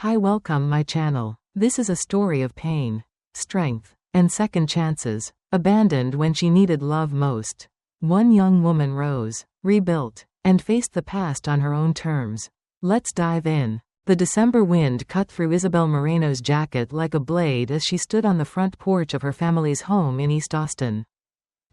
Hi, welcome my channel. This is a story of pain, strength, and second chances, abandoned when she needed love most. One young woman rose, rebuilt, and faced the past on her own terms. Let's dive in. The December wind cut through Isabel Moreno's jacket like a blade as she stood on the front porch of her family's home in East Austin.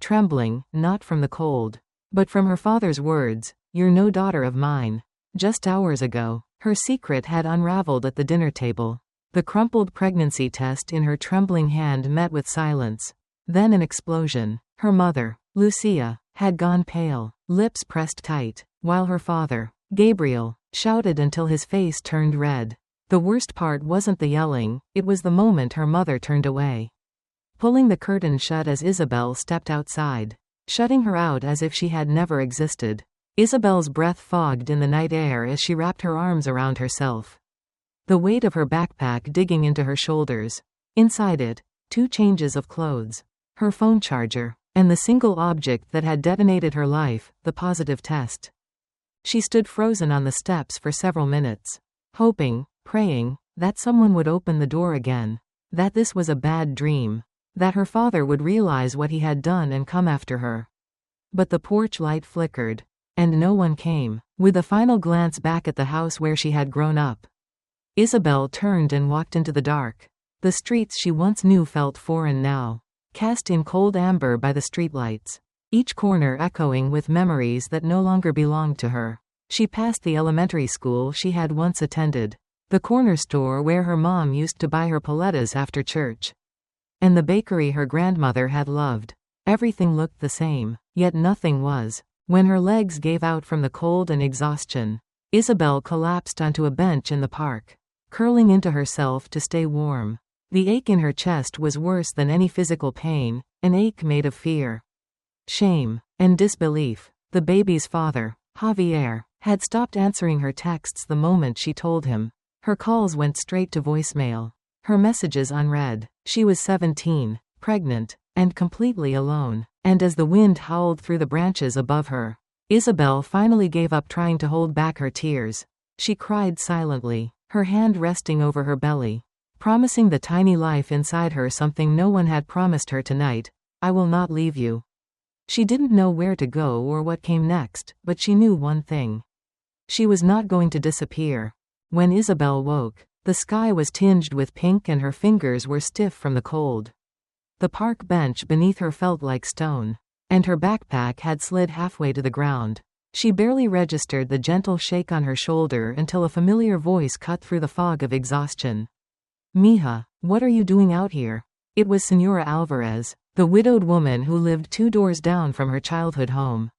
Trembling, not from the cold, but from her father's words, "You're no daughter of mine." Just hours ago, her secret had unraveled at the dinner table. The crumpled pregnancy test in her trembling hand met with silence. Then an explosion. Her mother, Lucia, had gone pale, lips pressed tight, while her father, Gabriel, shouted until his face turned red. The worst part wasn't the yelling, it was the moment her mother turned away. Pulling the curtain shut as Isabel stepped outside, shutting her out as if she had never existed. Isabel's breath fogged in the night air as she wrapped her arms around herself. The weight of her backpack digging into her shoulders. Inside it, 2 changes of clothes, her phone charger, and the single object that had detonated her life, the positive test. She stood frozen on the steps for several minutes, hoping, praying, that someone would open the door again, that this was a bad dream, that her father would realize what he had done and come after her. But the porch light flickered, and no one came. With a final glance back at the house where she had grown up, Isabel turned and walked into the dark. The streets she once knew felt foreign now, cast in cold amber by the streetlights, each corner echoing with memories that no longer belonged to her. She passed the elementary school she had once attended, the corner store where her mom used to buy her paletas after church, and the bakery her grandmother had loved. Everything looked the same, yet nothing was. When her legs gave out from the cold and exhaustion, Isabel collapsed onto a bench in the park, curling into herself to stay warm. The ache in her chest was worse than any physical pain, an ache made of fear, shame, and disbelief. The baby's father, Javier, had stopped answering her texts the moment she told him. Her calls went straight to voicemail, her messages unread. She was 17, pregnant, and completely alone. And as the wind howled through the branches above her, Isabel finally gave up trying to hold back her tears. She cried silently, her hand resting over her belly, promising the tiny life inside her something no one had promised her tonight: "I will not leave you." She didn't know where to go or what came next, but she knew one thing: she was not going to disappear. When Isabel woke, the sky was tinged with pink and her fingers were stiff from the cold. The park bench beneath her felt like stone, and her backpack had slid halfway to the ground. She barely registered the gentle shake on her shoulder until a familiar voice cut through the fog of exhaustion. "Mija, what are you doing out here?" It was Señora Alvarez, the widowed woman who lived 2 doors down from her childhood home.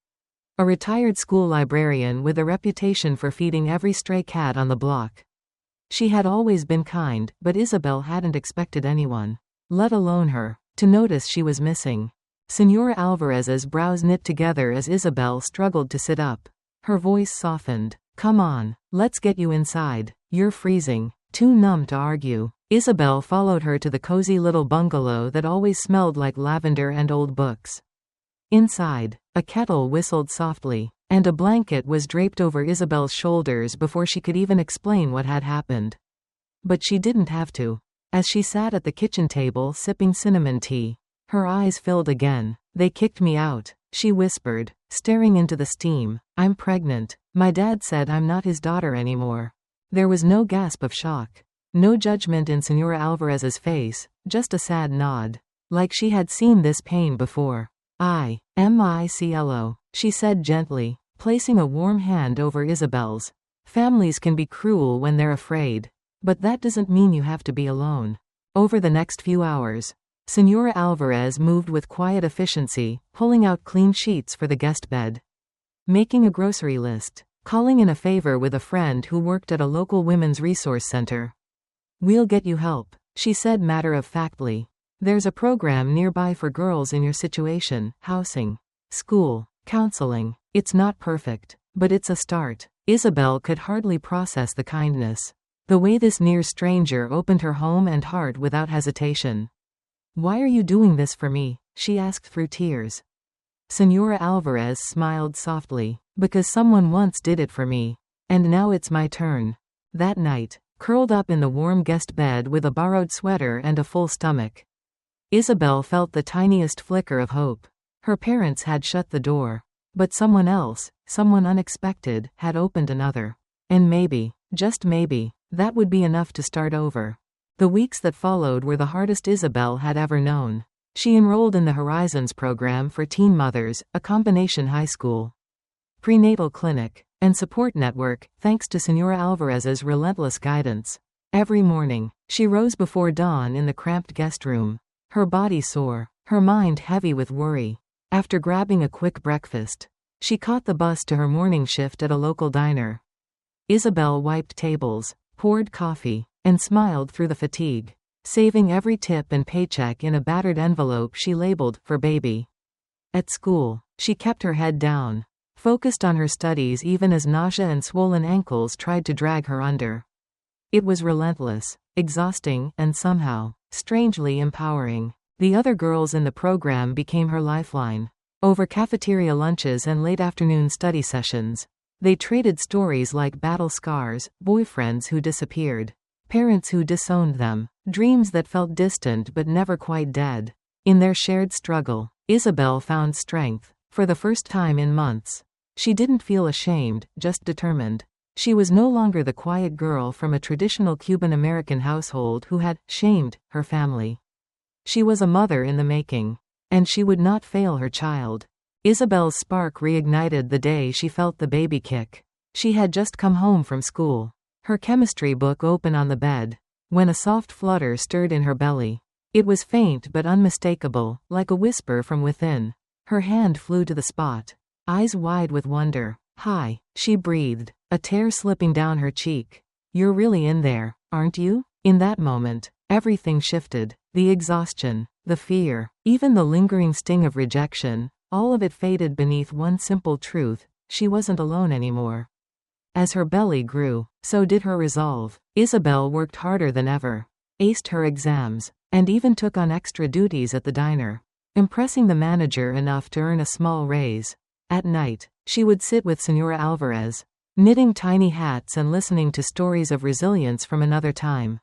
A retired school librarian with a reputation for feeding every stray cat on the block. She had always been kind, but Isabel hadn't expected anyone, let alone her, to notice she was missing. Señora Alvarez's brows knit together as Isabel struggled to sit up. Her voice softened. "Come on, let's get you inside. You're freezing." Too numb to argue, Isabel followed her to the cozy little bungalow that always smelled like lavender and old books. Inside, a kettle whistled softly, and a blanket was draped over Isabel's shoulders before she could even explain what had happened. But she didn't have to. As she sat at the kitchen table sipping cinnamon tea, her eyes filled again. "They kicked me out," she whispered, staring into the steam. "I'm pregnant. My dad said I'm not his daughter anymore." There was no gasp of shock, no judgment in Señora Alvarez's face, just a sad nod, like she had seen this pain before. "I-M-I-C-L-O," she said gently, placing a warm hand over Isabel's. "Families can be cruel when they're afraid, but that doesn't mean you have to be alone." Over the next few hours, Señora Alvarez moved with quiet efficiency, pulling out clean sheets for the guest bed, making a grocery list, calling in a favor with a friend who worked at a local women's resource center. "We'll get you help," she said matter-of-factly. "There's a program nearby for girls in your situation: housing, school, counseling. It's not perfect, but it's a start." Isabel could hardly process the kindness, the way this near stranger opened her home and heart without hesitation. "Why are you doing this for me?" she asked through tears. Señora Alvarez smiled softly. "Because someone once did it for me, and now it's my turn." That night, curled up in the warm guest bed with a borrowed sweater and a full stomach. Isabel felt the tiniest flicker of hope. Her parents had shut the door. But someone else, someone unexpected, had opened another. And maybe, just maybe, that would be enough to start over. The weeks that followed were the hardest Isabel had ever known. She enrolled in the Horizons program for teen mothers, a combination high school, prenatal clinic, and support network, thanks to Senora Alvarez's relentless guidance. Every morning, she rose before dawn in the cramped guest room, her body sore, her mind heavy with worry. After grabbing a quick breakfast, she caught the bus to her morning shift at a local diner. Isabel wiped tables, poured coffee, and smiled through the fatigue, saving every tip and paycheck in a battered envelope she labeled, "for baby." At school, she kept her head down, focused on her studies even as nausea and swollen ankles tried to drag her under. It was relentless, exhausting, and somehow, strangely empowering. The other girls in the program became her lifeline. Over cafeteria lunches and late afternoon study sessions, they traded stories like battle scars, boyfriends who disappeared, parents who disowned them, dreams that felt distant but never quite dead. In their shared struggle, Isabel found strength. For the first time in months, she didn't feel ashamed, just determined. She was no longer the quiet girl from a traditional Cuban-American household who had shamed her family. She was a mother in the making, and she would not fail her child. Isabel's spark reignited the day she felt the baby kick. She had just come home from school, her chemistry book open on the bed, when a soft flutter stirred in her belly. It was faint but unmistakable, like a whisper from within. Her hand flew to the spot, eyes wide with wonder. "Hi," she breathed, a tear slipping down her cheek. "You're really in there, aren't you?" In that moment, everything shifted. The exhaustion, the fear, even the lingering sting of rejection, all of it faded beneath one simple truth: she wasn't alone anymore. As her belly grew, so did her resolve. Isabel worked harder than ever, aced her exams, and even took on extra duties at the diner, impressing the manager enough to earn a small raise. At night, she would sit with Senora Alvarez, knitting tiny hats and listening to stories of resilience from another time.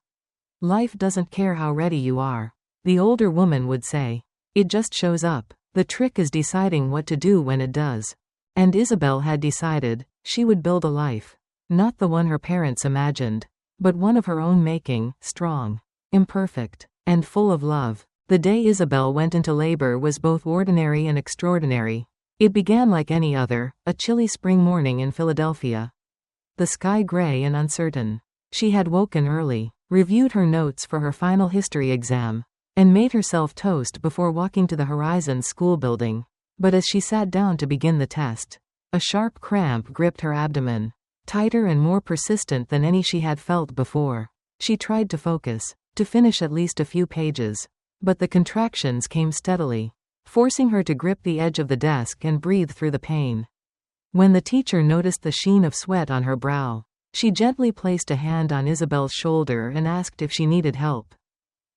"Life doesn't care how ready you are," the older woman would say. "It just shows up. The trick is deciding what to do when it does." And Isabel had decided, she would build a life. Not the one her parents imagined, but one of her own making, strong, imperfect, and full of love. The day Isabel went into labor was both ordinary and extraordinary. It began like any other, a chilly spring morning in Philadelphia. The sky gray and uncertain. She had woken early, reviewed her notes for her final history exam, and made herself toast before walking to the Horizons school building. But as she sat down to begin the test, a sharp cramp gripped her abdomen, tighter and more persistent than any she had felt before. She tried to focus, to finish at least a few pages, but the contractions came steadily, forcing her to grip the edge of the desk and breathe through the pain. When the teacher noticed the sheen of sweat on her brow, she gently placed a hand on Isabel's shoulder and asked if she needed help.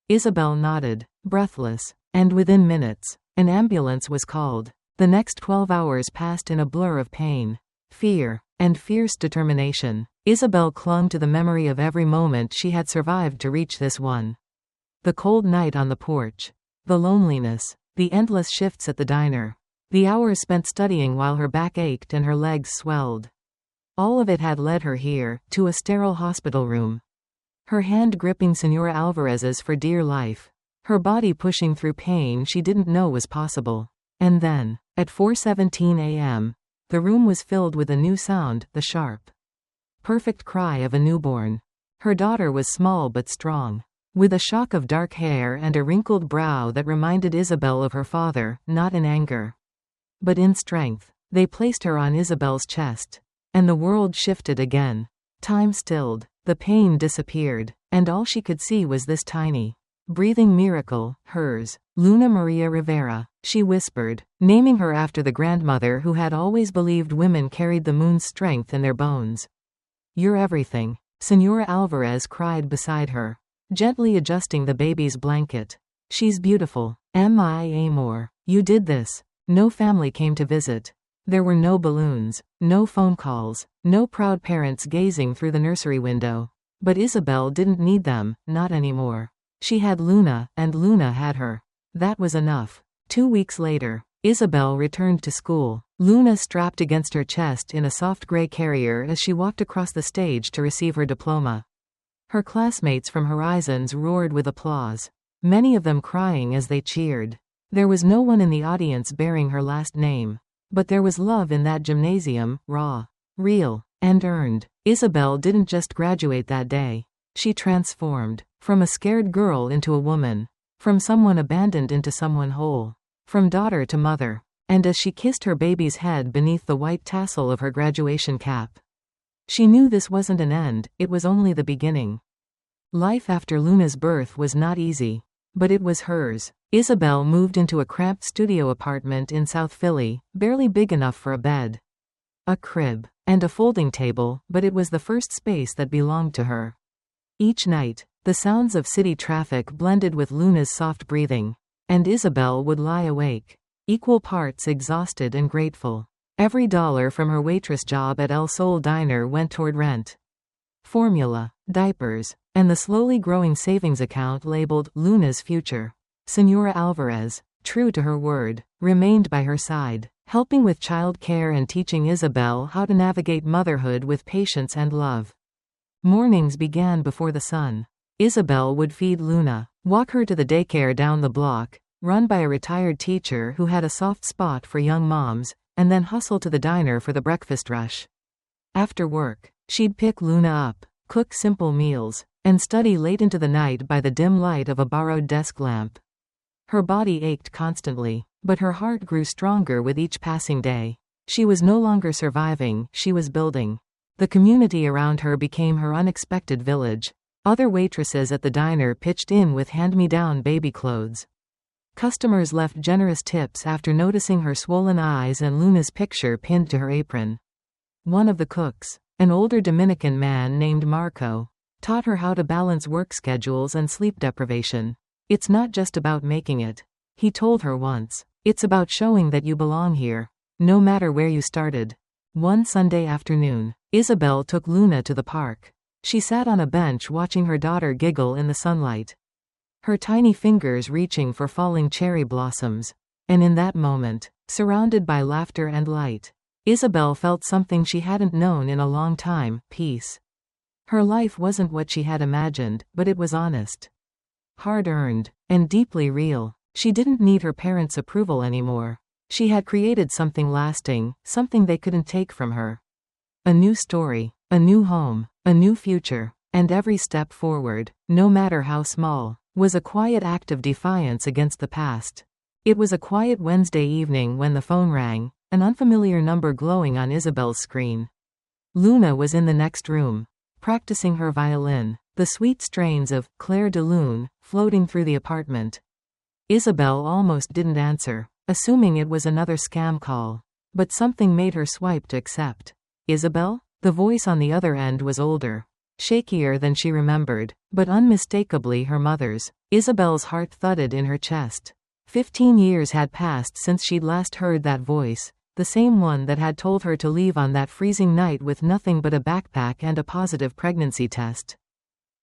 Isabel nodded, breathless, and within minutes, an ambulance was called. The next 12 hours passed in a blur of pain, fear, and fierce determination. Isabel clung to the memory of every moment she had survived to reach this one. The cold night on the porch, the loneliness, the endless shifts at the diner, the hours spent studying while her back ached and her legs swelled. All of it had led her here, to a sterile hospital room. Her hand gripping Senora Alvarez's for dear life, her body pushing through pain she didn't know was possible. And then, at 4:17 a.m., the room was filled with a new sound, the sharp, perfect cry of a newborn. Her daughter was small but strong, with a shock of dark hair and a wrinkled brow that reminded Isabel of her father, not in anger, but in strength. They placed her on Isabel's chest, and the world shifted again. Time stilled, the pain disappeared, and all she could see was this tiny, breathing miracle, hers. "Luna Maria Rivera," she whispered, naming her after the grandmother who had always believed women carried the moon's strength in their bones. "You're everything," Senora Alvarez cried beside her, gently adjusting the baby's blanket. "She's beautiful. M.I. Amor. You did this." No family came to visit. There were no balloons, no phone calls, no proud parents gazing through the nursery window. But Isabel didn't need them, not anymore. She had Luna, and Luna had her. That was enough. 2 weeks later, Isabel returned to school, Luna strapped against her chest in a soft gray carrier as she walked across the stage to receive her diploma. Her classmates from Horizons roared with applause, many of them crying as they cheered. There was no one in the audience bearing her last name. But there was love in that gymnasium, raw, real, and earned. Isabel didn't just graduate that day. She transformed. From a scared girl into a woman. From someone abandoned into someone whole. From daughter to mother. And as she kissed her baby's head beneath the white tassel of her graduation cap, she knew this wasn't an end, it was only the beginning. Life after Luna's birth was not easy. But it was hers. Isabel moved into a cramped studio apartment in South Philly, barely big enough for a bed, a crib, and a folding table, but it was the first space that belonged to her. Each night, the sounds of city traffic blended with Luna's soft breathing, and Isabel would lie awake, equal parts exhausted and grateful. Every dollar from her waitress job at El Sol Diner went toward rent, formula, diapers, and the slowly growing savings account labeled Luna's future. Senora Alvarez, true to her word, remained by her side, helping with child care and teaching Isabel how to navigate motherhood with patience and love. Mornings began before the sun. Isabel would feed Luna, walk her to the daycare down the block, run by a retired teacher who had a soft spot for young moms, and then hustle to the diner for the breakfast rush. After work, she'd pick Luna up, cook simple meals, and study late into the night by the dim light of a borrowed desk lamp. Her body ached constantly, but her heart grew stronger with each passing day. She was no longer surviving, she was building. The community around her became her unexpected village. Other waitresses at the diner pitched in with hand-me-down baby clothes. Customers left generous tips after noticing her swollen eyes and Luna's picture pinned to her apron. One of the cooks, an older Dominican man named Marco, taught her how to balance work schedules and sleep deprivation. It's not just about making it, he told her once. It's about showing that you belong here, no matter where you started. One Sunday afternoon, Isabel took Luna to the park. She sat on a bench watching her daughter giggle in the sunlight, her tiny fingers reaching for falling cherry blossoms. And in that moment, surrounded by laughter and light, Isabel felt something she hadn't known in a long time, peace. Her life wasn't what she had imagined, but it was honest, hard-earned, and deeply real. She didn't need her parents' approval anymore. She had created something lasting, something they couldn't take from her. A new story, a new home, a new future, and every step forward, no matter how small, was a quiet act of defiance against the past. It was a quiet Wednesday evening when the phone rang, an unfamiliar number glowing on Isabel's screen. Luna was in the next room, practicing her violin, the sweet strains of Claire de Lune floating through the apartment. Isabel almost didn't answer, assuming it was another scam call. But something made her swipe to accept. Isabel? The voice on the other end was older, shakier than she remembered, but unmistakably her mother's. Isabel's heart thudded in her chest. 15 years had passed since she'd last heard that voice, the same one that had told her to leave on that freezing night with nothing but a backpack and a positive pregnancy test.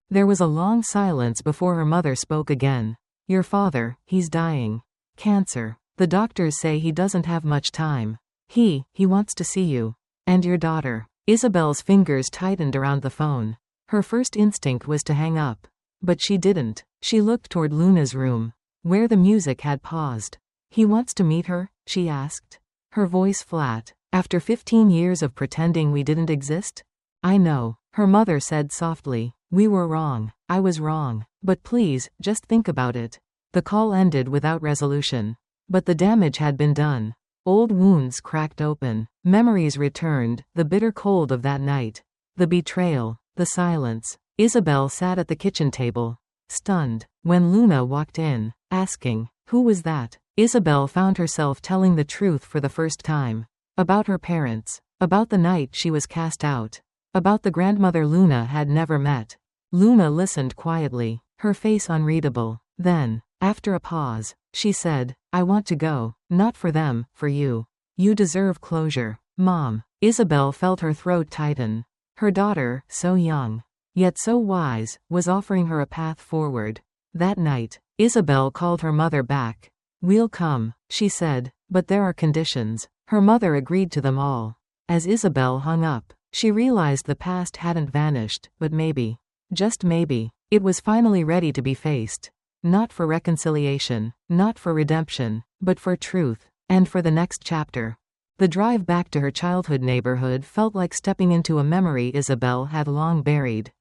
There was a long silence before her mother spoke again. Your father, he's dying. Cancer. The doctors say he doesn't have much time. He wants to see you. And your daughter. Isabel's fingers tightened around the phone. Her first instinct was to hang up. But she didn't. She looked toward Luna's room, where the music had paused. He wants to meet her? She asked. Her voice flat. After 15 years of pretending we didn't exist? I know, her mother said softly. We were wrong. I was wrong. But please, just think about it. The call ended without resolution. But the damage had been done. Old wounds cracked open. Memories returned, the bitter cold of that night. The betrayal. The silence. Isabel sat at the kitchen table, stunned, when Luna walked in, asking, who was that? Isabel found herself telling the truth for the first time. About her parents. About the night she was cast out. About the grandmother Luna had never met. Luna listened quietly, her face unreadable. Then, after a pause, she said, I want to go. Not for them, for you. You deserve closure. Mom. Isabel felt her throat tighten. Her daughter, so young. yet so wise, was offering her a path forward. That night, Isabel called her mother back. "We'll come," she said, "but there are conditions." Her mother agreed to them all. As Isabel hung up, she realized the past hadn't vanished, but maybe, just maybe, it was finally ready to be faced. Not for reconciliation, not for redemption, but for truth, and for the next chapter. The drive back to her childhood neighborhood felt like stepping into a memory Isabel had long buried.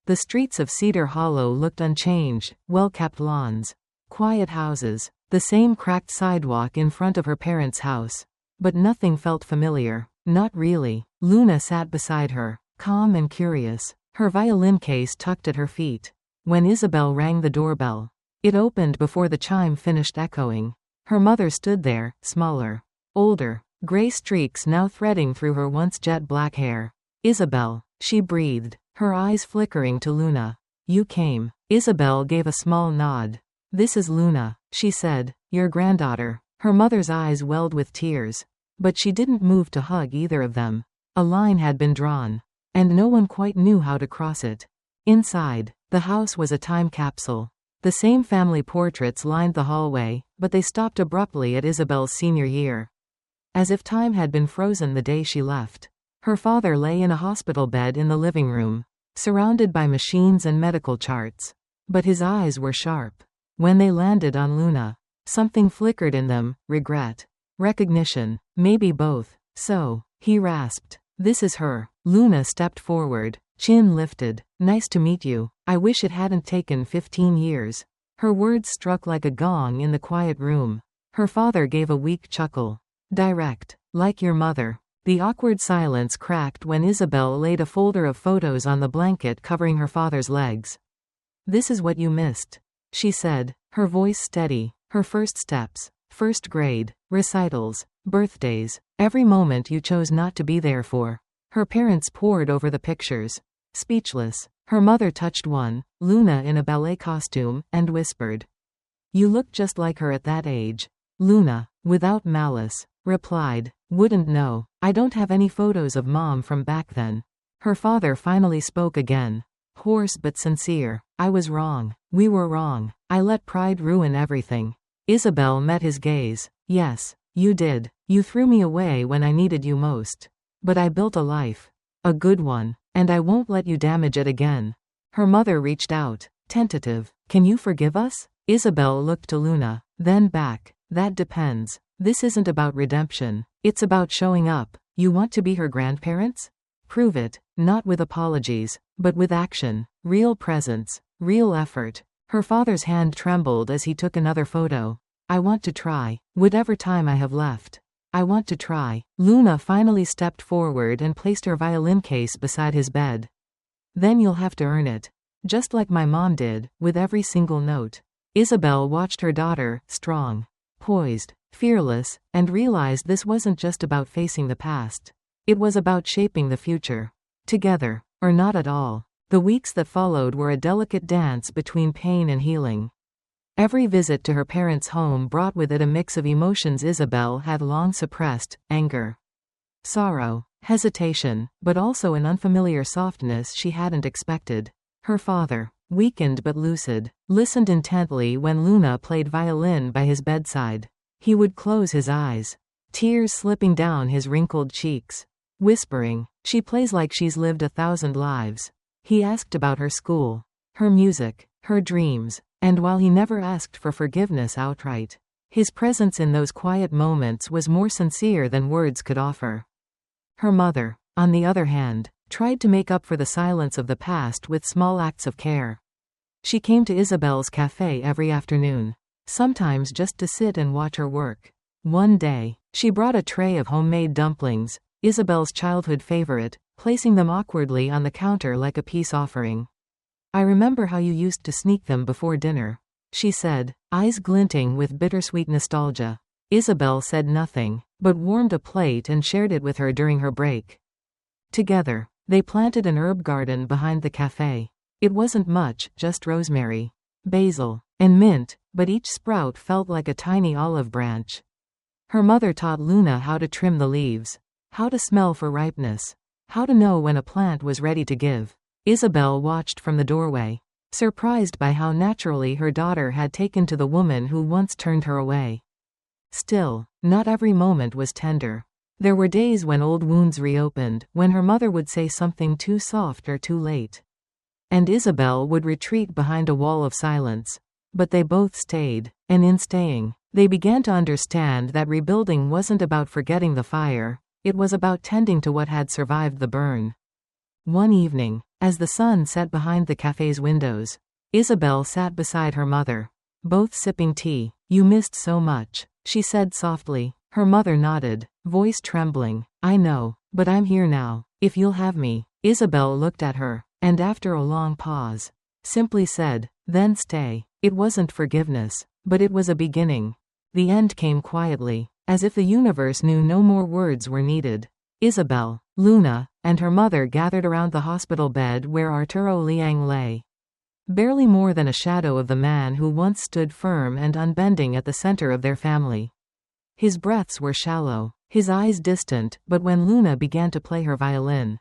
The streets of Cedar Hollow looked unchanged, well-kept lawns, quiet houses, the same cracked sidewalk in front of her parents' house. But nothing felt familiar. Not really. Luna sat beside her, calm and curious, her violin case tucked at her feet. When Isabel rang the doorbell, it opened before the chime finished echoing. Her mother stood there, smaller, older, gray streaks now threading through her once jet-black hair. "Isabel," she breathed, her eyes flickering to Luna. "You came." Isabel gave a small nod. "This is Luna," she said, "your granddaughter." Her mother's eyes welled with tears. But she didn't move to hug either of them. A line had been drawn, and no one quite knew how to cross it. Inside, the house was a time capsule. The same family portraits lined the hallway, but they stopped abruptly at Isabel's senior year. As if time had been frozen the day she left. Her father lay in a hospital bed in the living room, surrounded by machines and medical charts. But his eyes were sharp. When they landed on Luna, something flickered in them, regret. Recognition. Maybe both. "So," he rasped. "This is her." Luna stepped forward, chin lifted. "Nice to meet you. I wish it hadn't taken 15 years. Her words struck like a gong in the quiet room. Her father gave a weak chuckle. "Direct. Like your mother." The awkward silence cracked when Isabel laid a folder of photos on the blanket covering her father's legs. "This is what you missed," she said, her voice steady. "Her first steps. First grade, recitals, birthdays, every moment you chose not to be there for." Her parents pored over the pictures, speechless. Her mother touched one, Luna in a ballet costume, and whispered, "You look just like her at that age." Luna, without malice, replied, "Wouldn't know. I don't have any photos of Mom from back then." Her father finally spoke again, hoarse but sincere. "I was wrong. We were wrong. I let pride ruin everything." Isabel met his gaze. "Yes, you did. You threw me away when I needed you most. But I built a life. A good one. And I won't let you damage it again." Her mother reached out, tentative. "Can you forgive us?" Isabel looked to Luna, then back. "That depends. This isn't about redemption. It's about showing up. You want to be her grandparents? Prove it, not with apologies, but with action, real presence, real effort." Her father's hand trembled as he took another photo. "I want to try. Whatever time I have left. I want to try." Luna finally stepped forward and placed her violin case beside his bed. "Then you'll have to earn it. Just like my mom did, with every single note." Isabel watched her daughter, strong, poised, fearless, and realized this wasn't just about facing the past. It was about shaping the future. Together, or not at all. The weeks that followed were a delicate dance between pain and healing. Every visit to her parents' home brought with it a mix of emotions Isabel had long suppressed: anger, sorrow, hesitation, but also an unfamiliar softness she hadn't expected. Her father, weakened but lucid, listened intently when Luna played violin by his bedside. He would close his eyes, tears slipping down his wrinkled cheeks, whispering, "She plays like she's lived 1,000 lives." He asked about her school, her music, her dreams, and while he never asked for forgiveness outright, his presence in those quiet moments was more sincere than words could offer. Her mother, on the other hand, tried to make up for the silence of the past with small acts of care. She came to Isabel's cafe every afternoon, sometimes just to sit and watch her work. One day, she brought a tray of homemade dumplings, Isabel's childhood favorite, placing them awkwardly on the counter like a peace offering. "I remember how you used to sneak them before dinner," she said, eyes glinting with bittersweet nostalgia. Isabel said nothing, but warmed a plate and shared it with her during her break. Together, they planted an herb garden behind the cafe. It wasn't much, just rosemary, basil, and mint, but each sprout felt like a tiny olive branch. Her mother taught Luna how to trim the leaves, how to smell for ripeness, how to know when a plant was ready to give. Isabel watched from the doorway, surprised by how naturally her daughter had taken to the woman who once turned her away. Still, not every moment was tender. There were days when old wounds reopened, when her mother would say something too soft or too late. And Isabel would retreat behind a wall of silence. But they both stayed, and in staying, they began to understand that rebuilding wasn't about forgetting the fire, it was about tending to what had survived the burn. One evening, as the sun set behind the cafe's windows, Isabel sat beside her mother, both sipping tea. "You missed so much," she said softly. Her mother nodded, voice trembling. "I know, but I'm here now, if you'll have me." Isabel looked at her, and after a long pause, simply said, "Then stay." It wasn't forgiveness, but it was a beginning. The end came quietly, as if the universe knew no more words were needed. Isabel, Luna, and her mother gathered around the hospital bed where Arturo Liang lay. Barely more than a shadow of the man who once stood firm and unbending at the center of their family. His breaths were shallow, his eyes distant, but when Luna began to play her violin,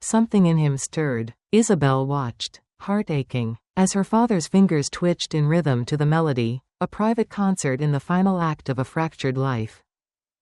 something in him stirred. Isabel watched, heart aching, as her father's fingers twitched in rhythm to the melody, a private concert in the final act of a fractured life.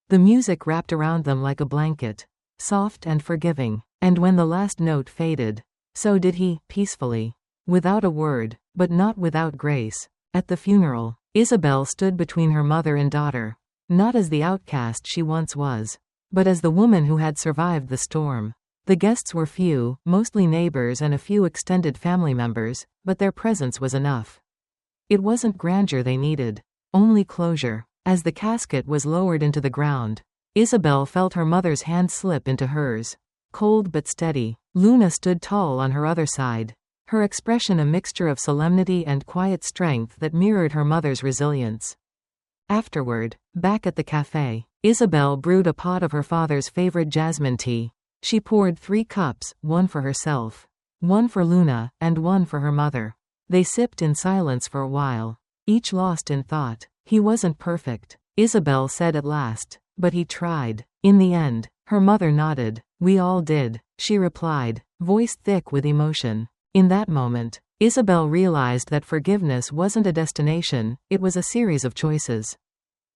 The music wrapped around them like a blanket, soft and forgiving, and when the last note faded, so did he, peacefully, without a word, but not without grace. At the funeral, Isabel stood between her mother and daughter, not as the outcast she once was, but as the woman who had survived the storm. The guests were few, mostly neighbors and a few extended family members, but their presence was enough. It wasn't grandeur they needed, only closure. As the casket was lowered into the ground, Isabel felt her mother's hand slip into hers. Cold but steady, Luna stood tall on her other side, her expression a mixture of solemnity and quiet strength that mirrored her mother's resilience. Afterward, back at the cafe, Isabel brewed a pot of her father's favorite jasmine tea. She poured 3 cups, one for herself, one for Luna, and one for her mother. They sipped in silence for a while, each lost in thought. "He wasn't perfect," Isabel said at last, "but he tried." In the end, her mother nodded. "We all did," she replied, voice thick with emotion. In that moment, Isabel realized that forgiveness wasn't a destination, it was a series of choices,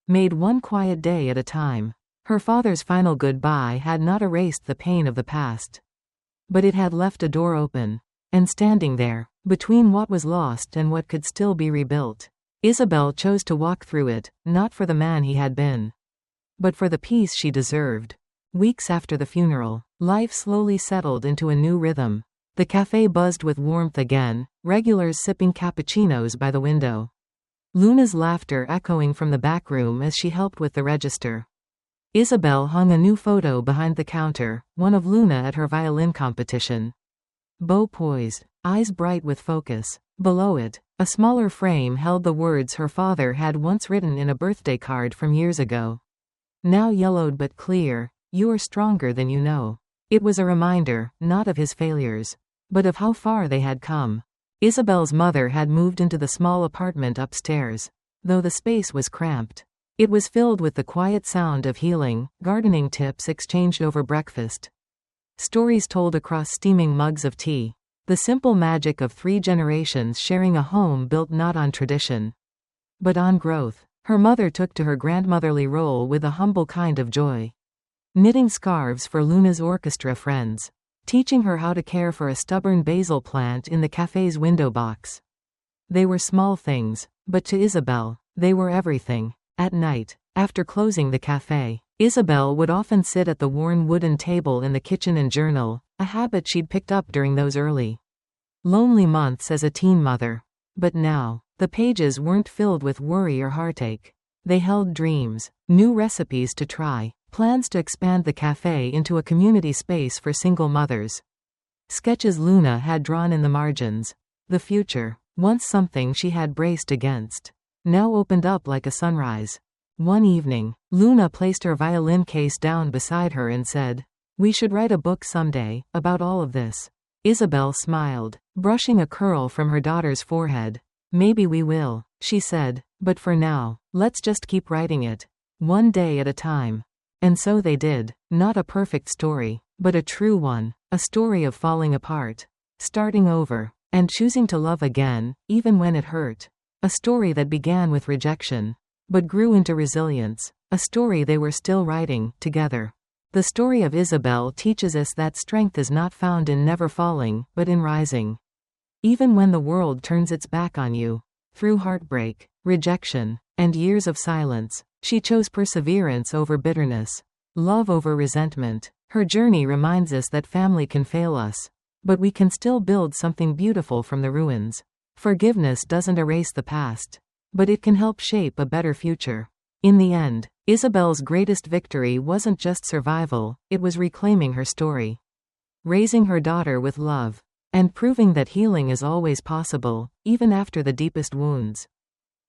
made one quiet day at a time. Her father's final goodbye had not erased the pain of the past, but it had left a door open, and standing there, between what was lost and what could still be rebuilt, Isabel chose to walk through it, not for the man he had been, but for the peace she deserved. Weeks after the funeral, life slowly settled into a new rhythm. The cafe buzzed with warmth again, regulars sipping cappuccinos by the window. Luna's laughter echoing from the back room as she helped with the register. Isabel hung a new photo behind the counter, one of Luna at her violin competition. Bow poised, eyes bright with focus. Below it, a smaller frame held the words her father had once written in a birthday card from years ago. Now yellowed but clear, "You are stronger than you know." It was a reminder, not of his failures, but of how far they had come. Isabel's mother had moved into the small apartment upstairs. Though the space was cramped, it was filled with the quiet sound of healing, gardening tips exchanged over breakfast, stories told across steaming mugs of tea. The simple magic of 3 generations sharing a home built not on tradition, but on growth. Her mother took to her grandmotherly role with a humble kind of joy. Knitting scarves for Luna's orchestra friends. Teaching her how to care for a stubborn basil plant in the cafe's window box. They were small things, but to Isabel, they were everything. At night, after closing the cafe, Isabel would often sit at the worn wooden table in the kitchen and journal, a habit she'd picked up during those early, lonely months as a teen mother. But now, the pages weren't filled with worry or heartache. They held dreams, new recipes to try, plans to expand the cafe into a community space for single mothers. Sketches Luna had drawn in the margins. The future, once something she had braced against, now opened up like a sunrise. One evening, Luna placed her violin case down beside her and said, "We should write a book someday, about all of this." Isabel smiled, brushing a curl from her daughter's forehead. "Maybe we will," she said, "but for now, let's just keep writing it, one day at a time." And so they did. Not a perfect story, but a true one, a story of falling apart, starting over, and choosing to love again, even when it hurt. A story that began with rejection, but grew into resilience. A story they were still writing, together. The story of Isabel teaches us that strength is not found in never falling, but in rising. Even when the world turns its back on you. Through heartbreak, rejection, and years of silence, she chose perseverance over bitterness, love over resentment. Her journey reminds us that family can fail us, but we can still build something beautiful from the ruins. Forgiveness doesn't erase the past, but it can help shape a better future. In the end, Isabel's greatest victory wasn't just survival, it was reclaiming her story. Raising her daughter with love, and proving that healing is always possible, even after the deepest wounds.